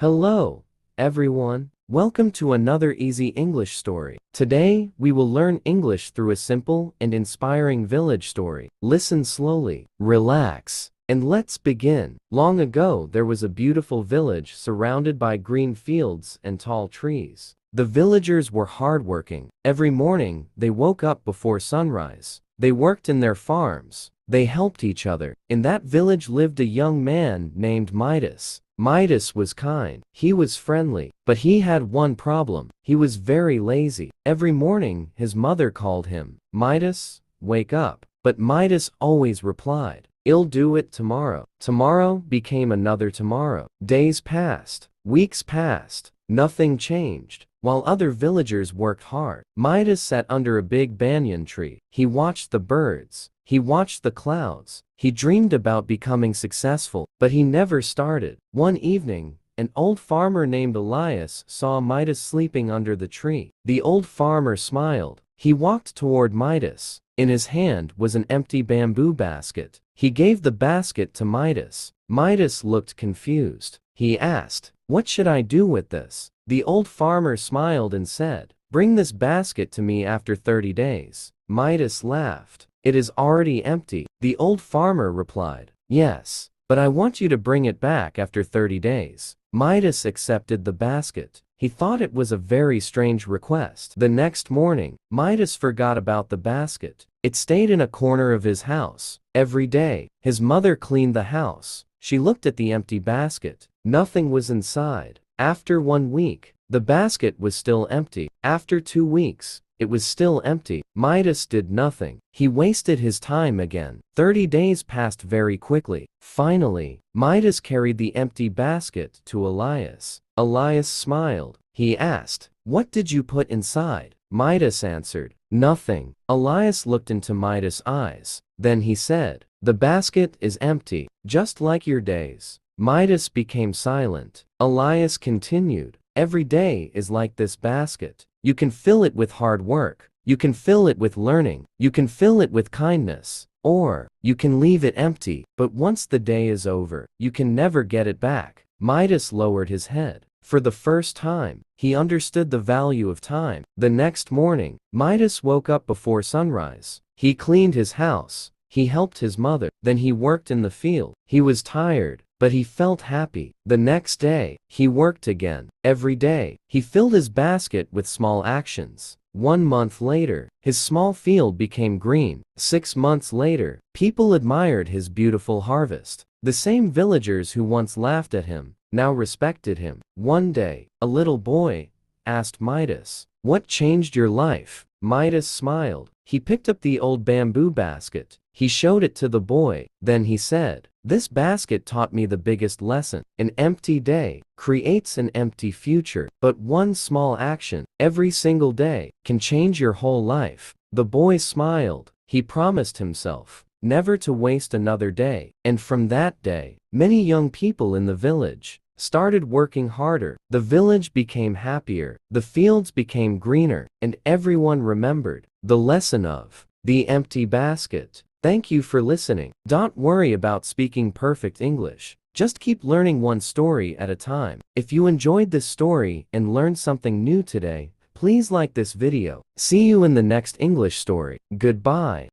Hello, everyone. Welcome to another easy English story. Today, we will learn English through a simple and inspiring village story. Listen slowly, relax, and let's begin. Long ago, there was a beautiful village surrounded by green fields and tall trees. The villagers were hardworking. Every morning, they woke up before sunrise. They worked in their farms. They helped each other. In that village lived a young man named Midas. Midas was kind, he was friendly, but he had one problem. He was very lazy. Every morning, his mother called him, "Midas, wake up." But Midas always replied, "I'll do it tomorrow." Tomorrow became another tomorrow. Days passed, weeks passed, nothing changed. While other villagers worked hard, Midas sat under a big banyan tree. He watched the birds. He watched the clouds. He dreamed about becoming successful, but he never started. One evening, an old farmer named Elias saw Midas sleeping under the tree. The old farmer smiled. He walked toward Midas. In his hand was an empty bamboo basket. He gave the basket to Midas. Midas looked confused. He asked, "What should I do with this?" The old farmer smiled and said, "Bring this basket to me after 30 days. Midas laughed. "It is already empty." The old farmer replied, "Yes, but I want you to bring it back after 30 days. Midas accepted the basket. He thought it was a very strange request. The next morning, Midas forgot about the basket. It stayed in a corner of his house. Every day, his mother cleaned the house. She looked at the empty basket. Nothing was inside. After 1 week, the basket was still empty. After 2 weeks, it was still empty. Midas did nothing. He wasted his time again. 30 days passed very quickly. Finally, Midas carried the empty basket to Elias. Elias smiled. He asked, "What did you put inside?" Midas answered, "Nothing." Elias looked into Midas' eyes. Then he said, "The basket is empty, just like your days." Midas became silent. Elias continued, "Every day is like this basket. You can fill it with hard work. You can fill it with learning. You can fill it with kindness. Or, you can leave it empty, but once the day is over, you can never get it back." Midas lowered his head. For the first time, he understood the value of time. The next morning, Midas woke up before sunrise. He cleaned his house. He helped his mother. Then he worked in the field. He was tired, but he felt happy. The next day, he worked again. Every day, he filled his basket with small actions. 1 month later, his small field became green. 6 months later, people admired his beautiful harvest. The same villagers who once laughed at him now respected him. One day, a little boy asked Midas, "What changed your life?" Midas smiled. He picked up the old bamboo basket. He showed it to the boy. Then he said, "This basket taught me the biggest lesson. An empty day creates an empty future, but one small action, every single day, can change your whole life." The boy smiled. He promised himself never to waste another day. And from that day, many young people in the village started working harder. The village became happier, the fields became greener, and everyone remembered the lesson of the empty basket. Thank you for listening. Don't worry about speaking perfect English. Just keep learning one story at a time. If you enjoyed this story and learned something new today, please like this video. See you in the next English story. Goodbye.